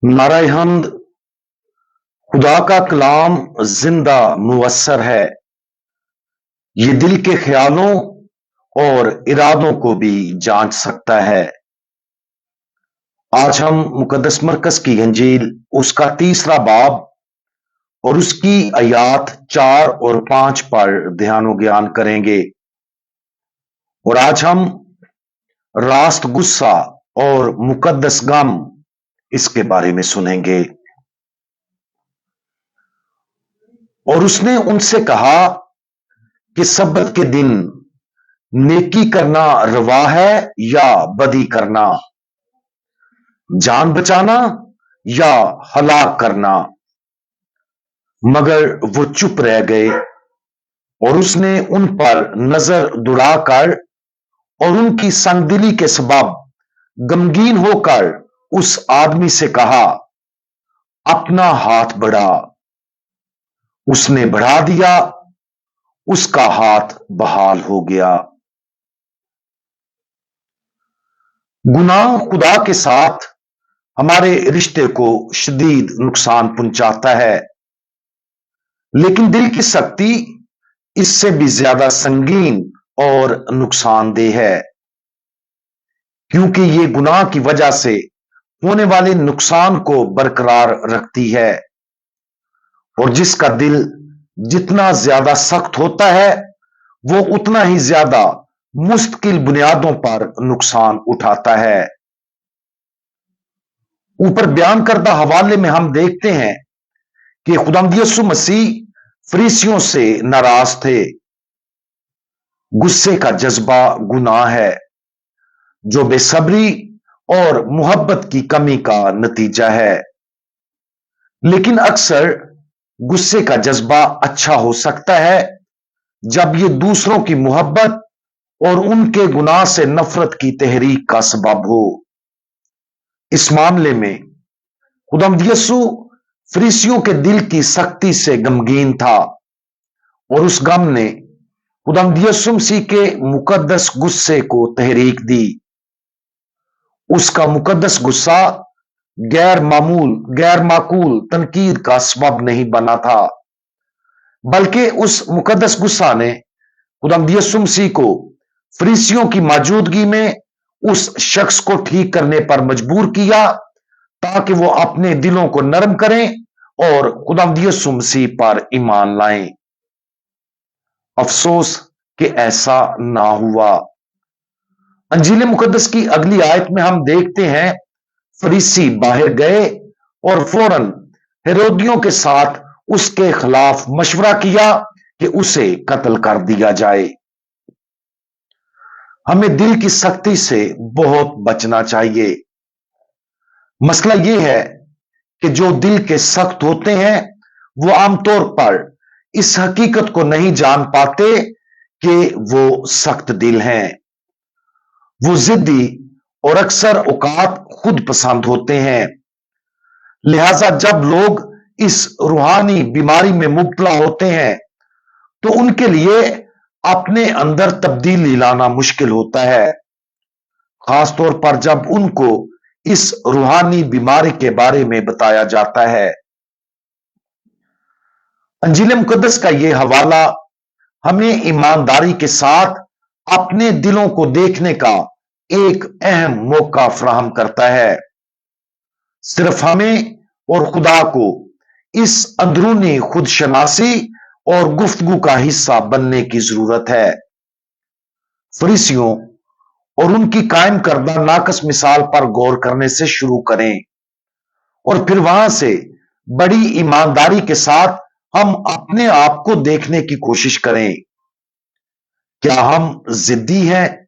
नाराय हमद। खुदा का कलाम जिंदा मुवस्सर है। ये दिल के ख्यालों और इरादों को भी जांच सकता है। आज हम मुकद्दस मरकस की अंजील उसका तीसरा बाब और उसकी आयात 4 और 5 पर ध्यान ज्ञान करेंगे। और आज हम रास्त गुस्सा और मुकद्दस गम इसके बारे में सुनेंगे। और उसने उनसे कहा कि सब्बत के दिन नेकी करना रवा है या बदी करना, जान बचाना या हलाक करना। मगर वो चुप रह गए। और उसने उन पर नजर दुड़ाकर और उनकी संगदिली के सबब गमगीन होकर उस आदमी से कहा, अपना हाथ बढ़ा। उसने बढ़ा दिया, उसका हाथ बहाल हो गया। गुनाह खुदा के साथ हमारे रिश्ते को शदीद नुकसान पहुंचाता है, लेकिन दिल की सख्ती इससे भी ज्यादा संगीन और नुकसानदेह है, क्योंकि ये गुनाह की वजह से होने वाले नुकसान को बरकरार रखती है। और जिसका दिल जितना ज्यादा सख्त होता है, वो उतना ही ज्यादा मुस्तकिल बुनियादों पर नुकसान उठाता है। ऊपर बयान करदा हवाले में हम देखते हैं कि खुदावंद यीशु मसीह फरीसियों से नाराज थे। गुस्से का जज्बा गुनाह है, जो बेसब्री और मोहब्बत की कमी का नतीजा है। लेकिन अक्सर गुस्से का जज्बा अच्छा हो सकता है जब ये दूसरों की मोहब्बत और उनके गुनाह से नफरत की तहरीक का सबब हो। इस मामले में खुदावंद यीशु फरीसियों के दिल की सख्ती से गमगीन था, और उस गम ने खुदावंद यीशु मसीह के मुकद्दस गुस्से को तहरीक दी। उसका मुकद्दस गुस्सा गैर माकूल तनकीद का सबब नहीं बना था, बल्कि उस मुकद्दस गुस्सा ने खुदावंद यीशु मसीह को फरीसियों की मौजूदगी में उस शख्स को ठीक करने पर मजबूर किया, ताकि वो अपने दिलों को नरम करें और खुदावंद यीशु मसीह पर ईमान लाएं। अफसोस कि ऐसा ना हुआ। अंजील मुकद्दस की अगली आयत में हम देखते हैं, फरीसी बाहर गए और फौरन हेरोदियों के साथ उसके खिलाफ मशवरा किया कि उसे कत्ल कर दिया जाए। हमें दिल की सख्ती से बहुत बचना चाहिए। मसला यह है कि जो दिल के सख्त होते हैं, वो आमतौर पर इस हकीकत को नहीं जान पाते कि वो सख्त दिल हैं। वो जिद्दी और अक्सर औकात खुद पसंद होते हैं। लिहाजा जब लोग इस रूहानी बीमारी में मुब्तला होते हैं, तो उनके लिए अपने अंदर तब्दीली लाना मुश्किल होता है, खासतौर पर जब उनको इस रूहानी बीमारी के बारे में बताया जाता है। अंजील मुकद्दस का यह हवाला हमें ईमानदारी के साथ अपने दिलों को देखने का एक अहम मौका फराहम करता है। सिर्फ हमें और खुदा को इस अंदरूनी खुदशनासी और गुफ्तगू का हिस्सा बनने की जरूरत है। फरीसियों और उनकी कायम करदा नाकस मिसाल पर गौर करने से शुरू करें, और फिर वहां से बड़ी ईमानदारी के साथ हम अपने आप को देखने की कोशिश करें। क्या हम जिद्दी हैं?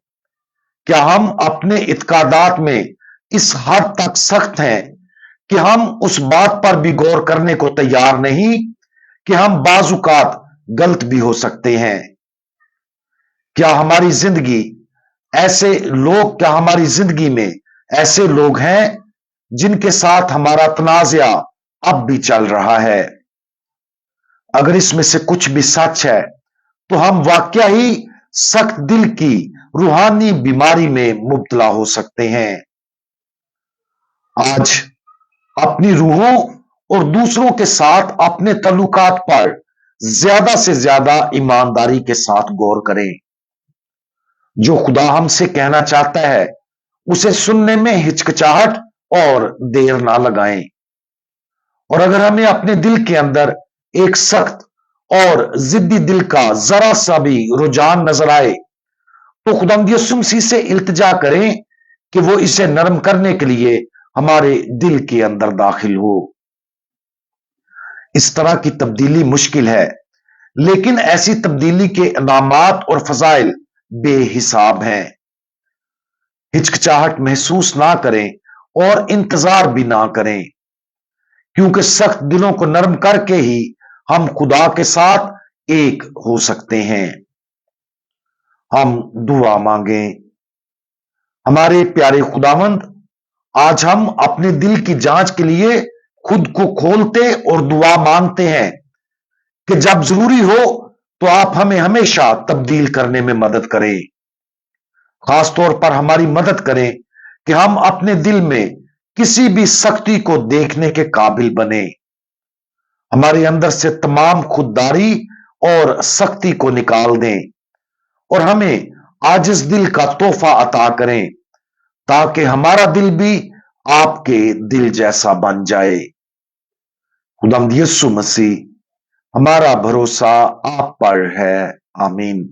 क्या हम अपने इत्कादात में इस हद तक सख्त हैं कि हम उस बात पर भी गौर करने को तैयार नहीं कि हम बाजुकात गलत भी हो सकते हैं? क्या हमारी जिंदगी में ऐसे लोग हैं जिनके साथ हमारा तनाज़ा अब भी चल रहा है? अगर इसमें से कुछ भी सच है, तो हम वाकया ही सख्त दिल की रूहानी बीमारी में मुब्तला हो सकते हैं। आज अपनी रूहों और दूसरों के साथ अपने तल्लुकात पर ज्यादा से ज्यादा ईमानदारी के साथ गौर करें। जो खुदा हमसे कहना चाहता है उसे सुनने में हिचकिचाहट और देर ना लगाएं। और अगर हमें अपने दिल के अंदर एक सख्त और जिद्दी दिल का जरा सा भी रुझान नजर आए तो खुदावंद यीशु मसीह से इल्तिजा करें कि वो इसे नरम करने के लिए हमारे दिल के अंदर दाखिल हो। इस तरह की तब्दीली मुश्किल है, लेकिन ऐसी तब्दीली के इनामात और फजाइल बेहिसाब हैं। हिचकिचाहट महसूस ना करें और इंतजार भी ना करें, क्योंकि सख्त दिलों को नरम करके ही हम खुदा के साथ एक हो सकते हैं। हम दुआ मांगें। हमारे प्यारे खुदावंद, आज हम अपने दिल की जांच के लिए खुद को खोलते और दुआ मांगते हैं कि जब जरूरी हो तो आप हमें हमेशा तब्दील करने में मदद करें। खासतौर पर हमारी मदद करें कि हम अपने दिल में किसी भी सख्ती को देखने के काबिल बने। हमारे अंदर से तमाम खुददारी और सख्ती को निकाल दें और हमें आजिज दिल का तोहफा अता करें, ताकि हमारा दिल भी आपके दिल जैसा बन जाए। खुदावंद यीशु मसीह, हमारा भरोसा आप पर है। आमीन।